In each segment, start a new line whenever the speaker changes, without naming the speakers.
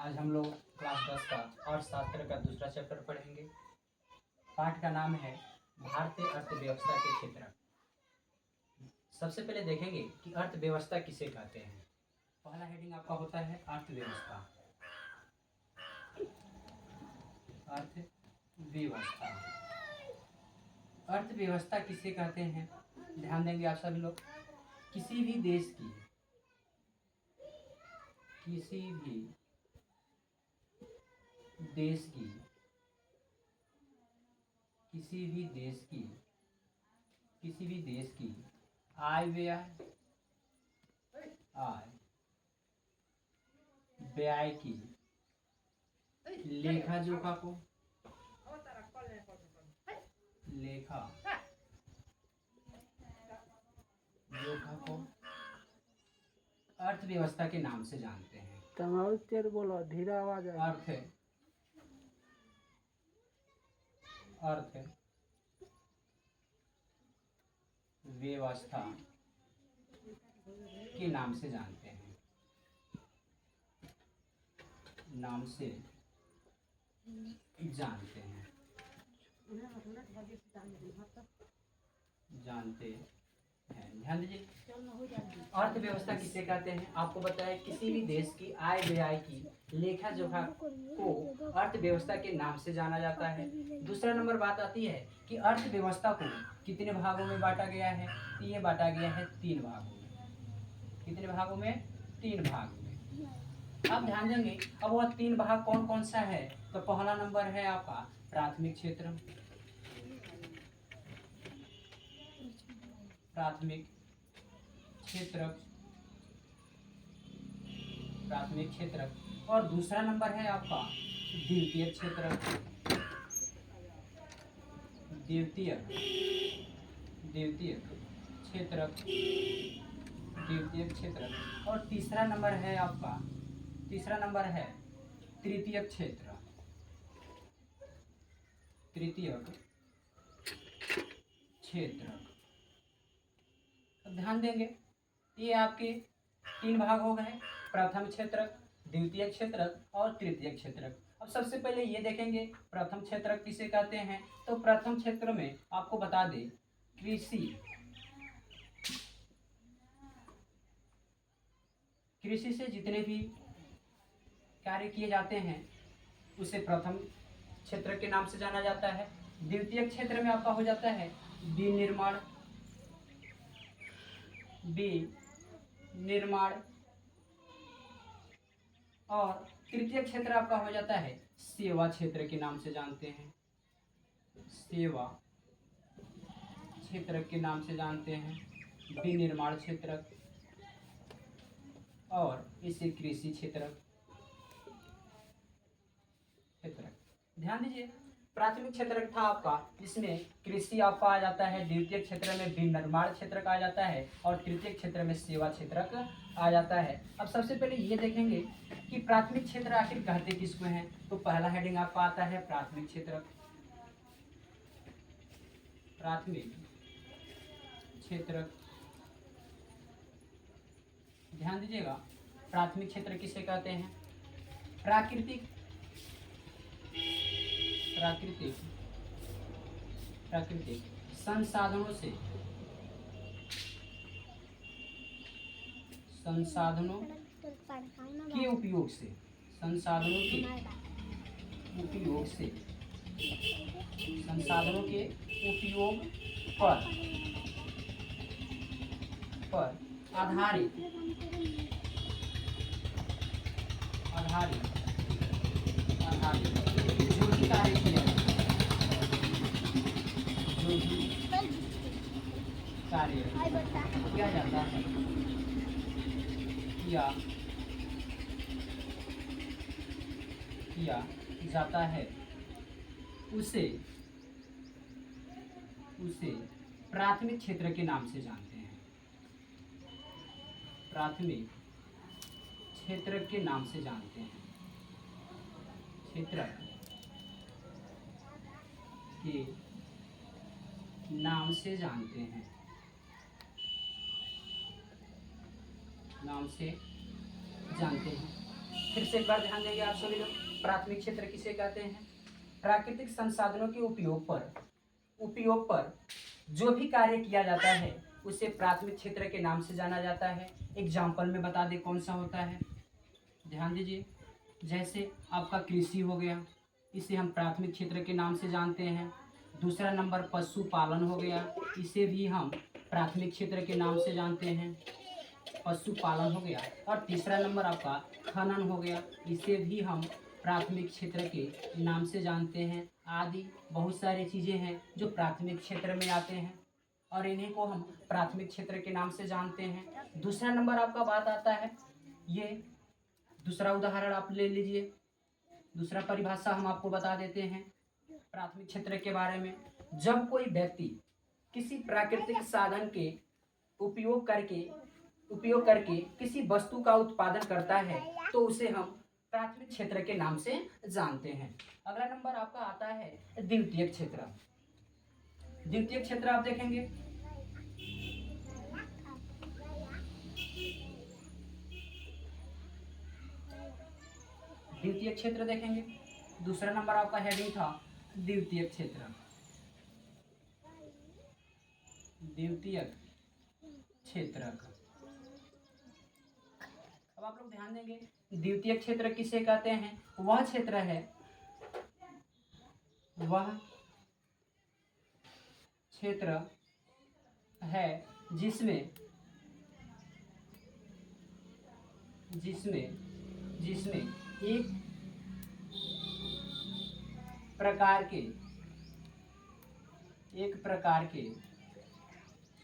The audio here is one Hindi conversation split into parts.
आज हम लोग क्लास 10 का अर्थशास्त्र का दूसरा चैप्टर पढ़ेंगे। पाठ का नाम है भारतीय अर्थव्यवस्था के क्षेत्र। सबसे पहले देखेंगे कि अर्थव्यवस्था किसे कहते हैं। पहला हेडिंग आपका होता है अर्थव्यवस्था। अर्थव्यवस्था अर्थव्यवस्था किसे कहते हैं, ध्यान देंगे आप सभी लोग। किसी भी देश की किसी भी देश की आय व्यय की लेखा जोखा को अर्थव्यवस्था के नाम से जानते हैं।
तेर बोलो, धीरा आवाज है।
अर्थव्यवस्था के नाम से जानते हैं। ध्यान दीजिए, अर्थव्यवस्था किसे कहते हैं। आपको बताया किसी भी देश की आय व्यय की लेखा जोखा को अर्थव्यवस्था के नाम से जाना जाता है। दूसरा नंबर बात आती है कि अर्थव्यवस्था को कितने भागों में बांटा गया है। तो ये बांटा गया है 3 भागों में। कितने भागों में? 3 भागों में। अब ध्यान देंगे, अब वह 3 भाग कौन कौन सा है। तो पहला नंबर है आपका प्राथमिक क्षेत्र। प्राथमिक क्षेत्र और दूसरा नंबर है आपका द्वितीय क्षेत्र और तीसरा नंबर है तृतीय क्षेत्र। ध्यान देंगे, ये आपके 3 भाग हो गए, प्रथम क्षेत्र, द्वितीय क्षेत्र और तृतीय क्षेत्र। अब सबसे पहले ये देखेंगे प्रथम क्षेत्र किसे कहते हैं। तो प्रथम क्षेत्र में आपको बता दें कृषि से जितने भी कार्य किए जाते हैं उसे प्रथम क्षेत्र के नाम से जाना जाता है। द्वितीय क्षेत्र में आपका हो जाता है विनिर्माण और तृतीय क्षेत्र आपका हो जाता है सेवा क्षेत्र के नाम से जानते हैं। विनिर्माण क्षेत्र और इसे कृषि क्षेत्र। ध्यान दीजिए, प्राथमिक क्षेत्र था आपका, इसमें कृषि आपका आ जाता है, द्वितीय क्षेत्र में विनिर्माण क्षेत्र का आ जाता है और तृतीय क्षेत्र में सेवा क्षेत्र का आ जाता है। अब सबसे पहले ये देखेंगे कि प्राथमिक क्षेत्र आखिर कहते किसको हैं। तो पहला हेडिंग आपका आता है प्राथमिक क्षेत्र। ध्यान दीजिएगा, प्राथमिक क्षेत्र किसे कहते हैं। प्राकृतिक संसाधनों के उपयोग से आधारित जो भी कार्य किया जाता है किया जाता है उसे प्राथमिक क्षेत्र के नाम से जानते हैं। प्राथमिक क्षेत्र के नाम से जानते हैं। क्षेत्र के नाम से जानते हैं। फिर से एक बार ध्यान देंगे आप सभी लोग। प्राथमिक क्षेत्र किसे कहते हैं? प्राकृतिक संसाधनों के उपयोग पर जो भी कार्य किया जाता है उसे प्राथमिक क्षेत्र के नाम से जाना जाता है। एग्जाम्पल में बता दें कौन सा होता है, ध्यान दीजिए। जैसे आपका कृषि हो गया, इसे हम प्राथमिक क्षेत्र के नाम से जानते हैं। दूसरा नंबर पशुपालन हो गया, इसे भी हम प्राथमिक क्षेत्र के नाम से जानते हैं, पशुपालन हो गया। और तीसरा नंबर आपका खनन हो गया, इसे भी हम प्राथमिक क्षेत्र के नाम से जानते हैं। आदि बहुत सारी चीज़ें हैं जो प्राथमिक क्षेत्र में आते हैं और इन्हीं को हम प्राथमिक क्षेत्र के नाम से जानते हैं। दूसरा नंबर आपका बात आता है, ये दूसरा उदाहरण आप ले लीजिए, दूसरा परिभाषा हम आपको बता देते हैं प्राथमिक क्षेत्र के बारे में। जब कोई व्यक्ति किसी प्राकृतिक साधन के उपयोग करके किसी वस्तु का उत्पादन करता है तो उसे हम प्राथमिक क्षेत्र के नाम से जानते हैं। अगला नंबर आपका आता है द्वितीयक क्षेत्र। द्वितीयक क्षेत्र आप देखेंगे, द्वितीयक क्षेत्र देखेंगे, दूसरा नंबर आपका हेडिंग था द्वितीयक क्षेत्र। द्वितीयक क्षेत्र का अब आप लोग ध्यान देंगे, द्वितीयक क्षेत्र किसे कहते हैं? वह क्षेत्र है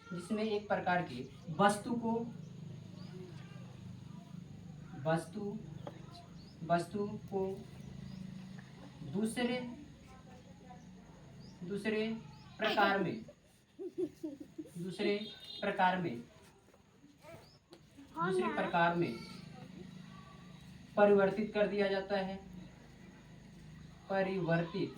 जिसमें एक प्रकार के वस्तु को दूसरे प्रकार में परिवर्तित कर दिया जाता है। परिवर्तित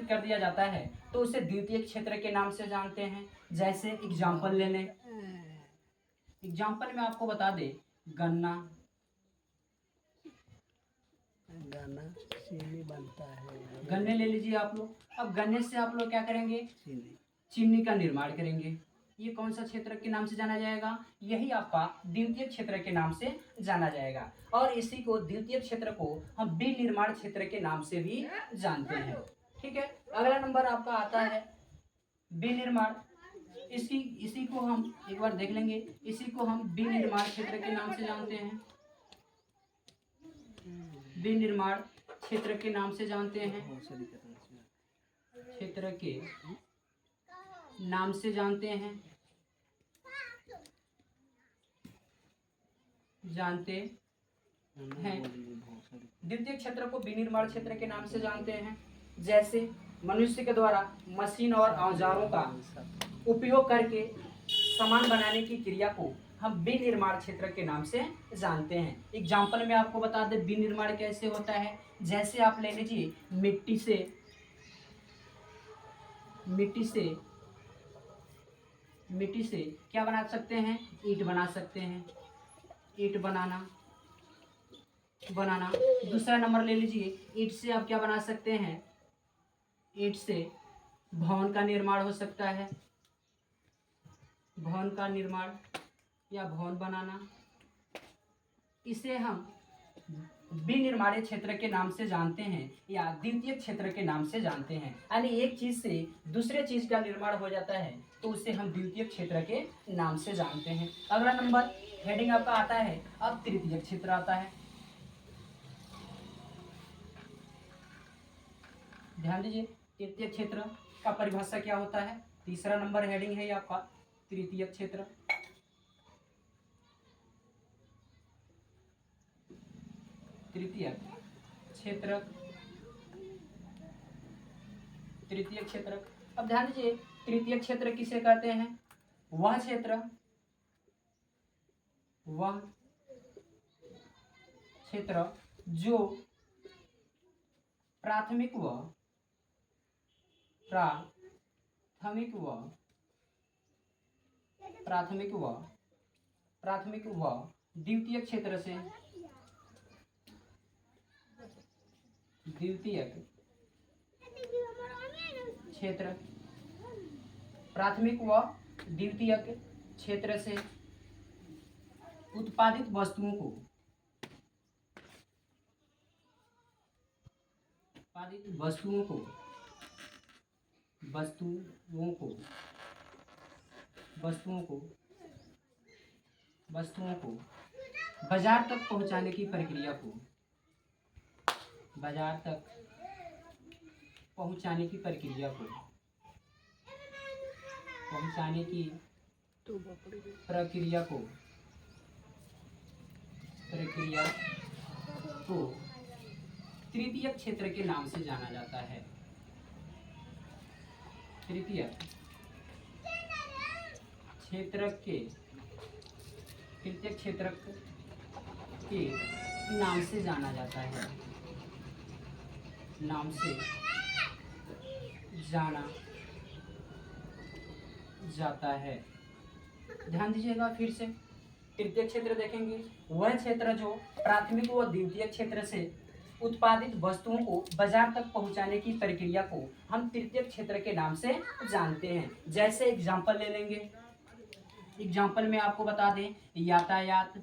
कर दिया जाता है तो उसे द्वितीयक क्षेत्र के नाम से जानते हैं। जैसे एग्जाम्पल ले लें, एग्जाम्पल में आपको बता दे, गन्ना
चीनी बनता है।
गन्ने ले लीजिए आप लोग। अब गन्ने से आप लोग क्या करेंगे? चीनी का निर्माण करेंगे। ये कौन सा क्षेत्र के नाम से जाना जाएगा? यही आपका द्वितीयक क्षेत्र के नाम से जाना जाएगा। और इसी को द्वितीयक क्षेत्र को हम विनिर्माण क्षेत्र के नाम से भी जानते हैं। ठीक है, अगला नंबर आपका आता है विनिर्माण। इसी को हम एक बार देख लेंगे, इसी को हम विनिर्माण क्षेत्र के नाम से जानते हैं। विनिर्माण क्षेत्र के नाम से जानते हैं, क्षेत्र के नाम से जानते हैं, द्वितीय क्षेत्र को विनिर्माण क्षेत्र के नाम से जानते हैं। जैसे मनुष्य के द्वारा मशीन और औजारों का उपयोग करके सामान बनाने की क्रिया को हम विनिर्माण क्षेत्र के नाम से जानते हैं। एग्जाम्पल में आपको बता दें विनिर्माण कैसे होता है। जैसे आप ले लीजिए मिट्टी से क्या बना सकते हैं? ईंट बना सकते हैं, ईंट बनाना। दूसरा नंबर ले लीजिए, ईंट से आप क्या बना सकते हैं? ईंट से भवन का निर्माण हो सकता है, भवन का निर्माण या भवन बनाना। इसे हम विनिर्माण क्षेत्र के नाम से जानते हैं या द्वितीय क्षेत्र के नाम से जानते हैं। यानी एक चीज से दूसरे चीज का निर्माण हो जाता है तो उसे हम द्वितीय क्षेत्र के नाम से जानते हैं। अगला नंबर हेडिंग आपका आता है, अब तृतीय क्षेत्र आता है। ध्यान दीजिए, तृतीय क्षेत्र का परिभाषा क्या होता है? तीसरा नंबर हेडिंग है ये आपका तृतीय क्षेत्र। तृतीय क्षेत्र। अब ध्यान दीजिए, तृतीय क्षेत्र किसे कहते हैं? वह क्षेत्र जो प्राथमिक व प्राथमिक व प्राथमिक व प्राथमिक व द्वितीयक क्षेत्र से द्वितीयक क्षेत्र प्राथमिक व द्वितीयक क्षेत्र से उत्पादित वस्तुओं को वस्तुओं को बाजार तक पहुंचाने की प्रक्रिया को बाजार तक पहुंचाने की प्रक्रिया को पहुंचाने की प्रक्रिया को तृतीयक क्षेत्र के नाम से जाना जाता है। तृतीयक क्षेत्र के नाम से जाना जाता है। नाम से जाना जाता है। ध्यान दीजिएगा फिर से। तृतीय क्षेत्र देखेंगे वह क्षेत्र जो प्राथमिक व द्वितीय क्षेत्र से उत्पादित वस्तुओं को बाजार तक पहुंचाने की प्रक्रिया को हम तृतीय क्षेत्र के नाम से जानते हैं। जैसे एग्जांपल ले लेंगे। एग्जांपल में आपको बता दें यातायात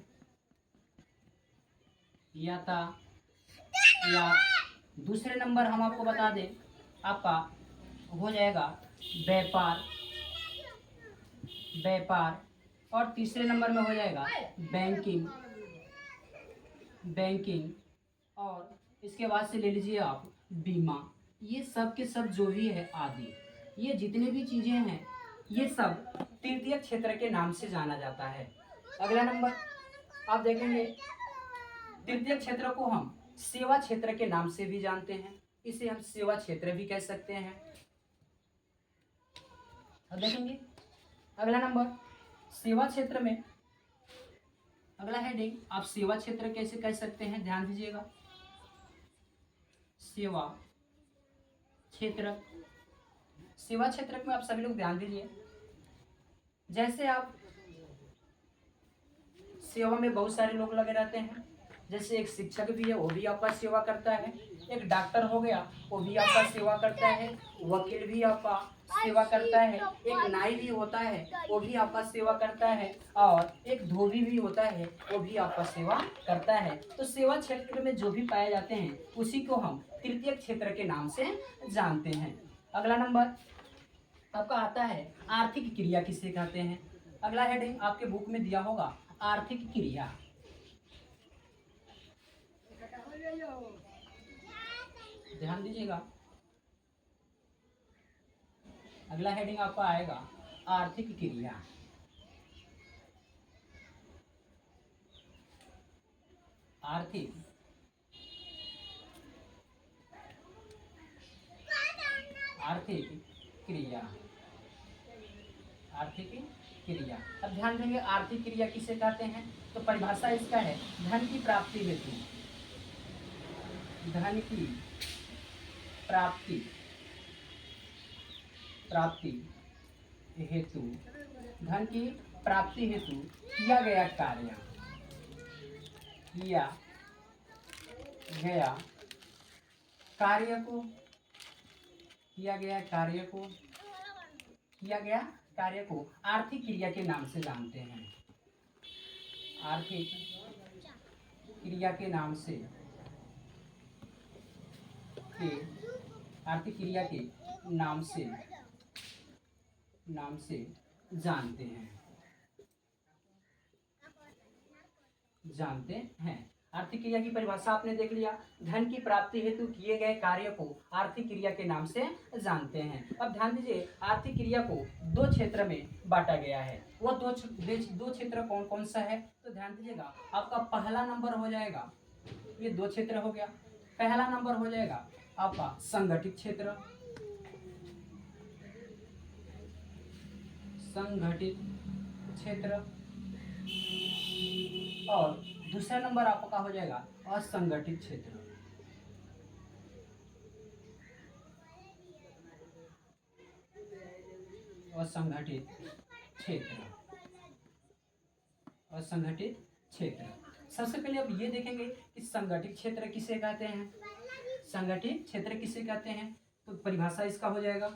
दूसरे नंबर हम आपको बता दें आपका हो जाएगा व्यापार और तीसरे नंबर में हो जाएगा बैंकिंग और इसके बाद से ले लीजिए आप बीमा। ये सब के सब जो भी है आदि, ये जितने भी चीजें हैं ये सब तृतीय क्षेत्र के नाम से जाना जाता है। अगला नंबर आप देखेंगे तृतीय क्षेत्र को हम सेवा क्षेत्र के नाम से भी जानते हैं। इसे हम सेवा क्षेत्र भी कह सकते हैं। अब देखेंगे अगला नंबर सेवा क्षेत्र में अगला हेडिंग आप सेवा क्षेत्र कैसे कह सकते हैं, ध्यान दीजिएगा। सेवा क्षेत्र में आप सभी लोग ध्यान दीजिए। जैसे आप सेवा में बहुत सारे लोग लगे रहते हैं। जैसे एक शिक्षक भी है वो भी आपका सेवा करता है, एक डॉक्टर हो गया वो भी आपका सेवा करता है, वकील भी आपका सेवा करता है, एक नाई भी होता है वो भी आपका सेवा करता है और एक धोबी भी होता है वो भी आपका सेवा करता है। तो सेवा क्षेत्र में जो भी पाए जाते हैं उसी को हम तृतीय क्षेत्र के नाम से जानते हैं। अगला नंबर आपका आता है आर्थिक क्रिया किसे कहते हैं। अगला हेडिंग आपके बुक में दिया होगा आर्थिक क्रिया। ध्यान दीजिएगा। अगला हेडिंग आपका आएगा आर्थिक क्रिया। आर्थिक क्रिया। अब ध्यान देंगे आर्थिक क्रिया किसे कहते हैं। तो परिभाषा इसका है धन की प्राप्ति हेतु धन की प्राप्ति हेतु किया गया कार्य को आर्थिक क्रिया के नाम से जानते हैं। आर्थिक क्रिया के नाम से जानते हैं। आर्थिक क्रिया की परिभाषा आपने देख लिया। धन की प्राप्ति हेतु किए गए कार्य को आर्थिक क्रिया के नाम से जानते हैं। अब ध्यान दीजिए आर्थिक क्रिया को दो क्षेत्र में बांटा गया है। वो दो क्षेत्र कौन कौन सा है तो ध्यान दीजिएगा। आपका पहला नंबर हो जाएगा, ये दो क्षेत्र हो गया। पहला नंबर हो जाएगा आपका संगठित क्षेत्र, और दूसरा नंबर आपका हो जाएगा असंगठित क्षेत्र। असंगठित क्षेत्र। असंगठित क्षेत्र। सबसे पहले अब ये देखेंगे कि संगठित क्षेत्र किसे कहते हैं। संगठित क्षेत्र किसे कहते हैं, तो परिभाषा इसका हो जाएगा,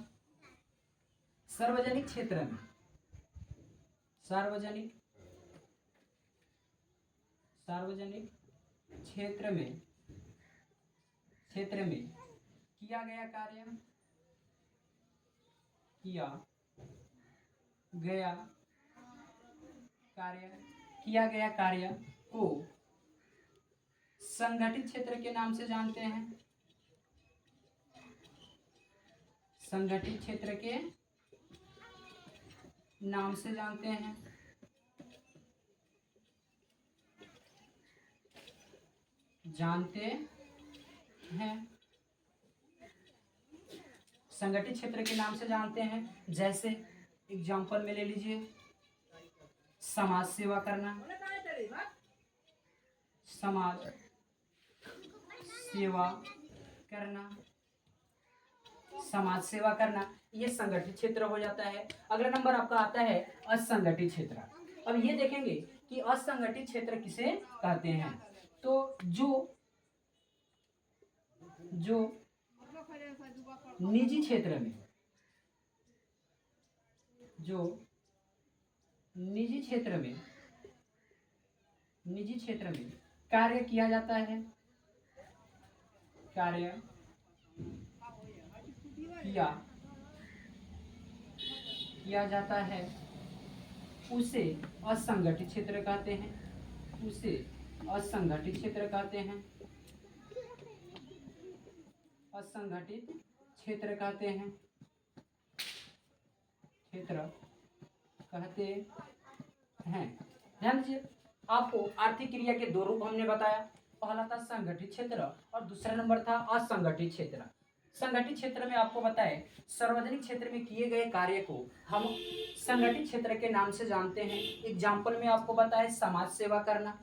सार्वजनिक क्षेत्र में, सार्वजनिक क्षेत्र में किया गया कार्य, किया गया कार्य को संगठित क्षेत्र के नाम से जानते हैं। संगठित क्षेत्र के नाम से जानते हैं। संगठित क्षेत्र के नाम से जानते हैं। जैसे एग्जाम्पल में ले लीजिए, समाज सेवा करना, समाज सेवा करना, समाज सेवा करना, ये संगठित क्षेत्र हो जाता है। अगला नंबर आपका आता है असंगठित क्षेत्र। अब ये देखेंगे कि असंगठित क्षेत्र किसे कहते हैं, तो जो निजी क्षेत्र में, निजी क्षेत्र में कार्य किया जाता है, किया जाता है, उसे असंगठित क्षेत्र कहते हैं। उसे असंगठित क्षेत्र कहते हैं। असंगठित क्षेत्र कहते हैं, ध्यान दीजिए, आपको आर्थिक क्रिया के दो रूप हमने बताया। पहला था संगठित क्षेत्र और दूसरा नंबर था असंगठित क्षेत्र। संगठित क्षेत्र में आपको बताएं, सार्वजनिक क्षेत्र में किए गए कार्य को हम संगठित क्षेत्र के नाम से जानते हैं। एग्जाम्पल में आपको बताएं, समाज सेवा करना।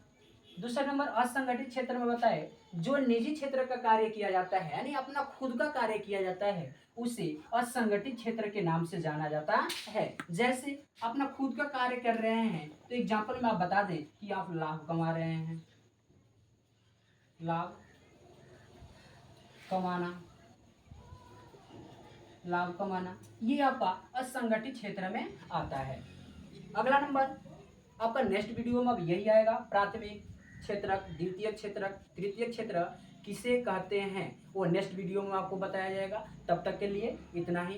दूसरा नंबर असंगठित क्षेत्र में बताए, जो निजी क्षेत्र का कार्य किया जाता है, यानी अपना खुद का कार्य किया जाता है, उसे असंगठित क्षेत्र के नाम से जाना जाता है। जैसे अपना खुद का कार्य कर रहे हैं, तो एग्जाम्पल में आप बता दें कि आप लाभ कमा रहे हैं, लाभ कमाना, ये आपका असंगठित क्षेत्र में आता है। अगला नंबर आपका नेक्स्ट वीडियो में अब यही आएगा, प्राथमिक क्षेत्रक, द्वितीय क्षेत्रक, तृतीय क्षेत्र किसे कहते हैं, वो नेक्स्ट वीडियो में आपको बताया जाएगा। तब तक के लिए इतना ही।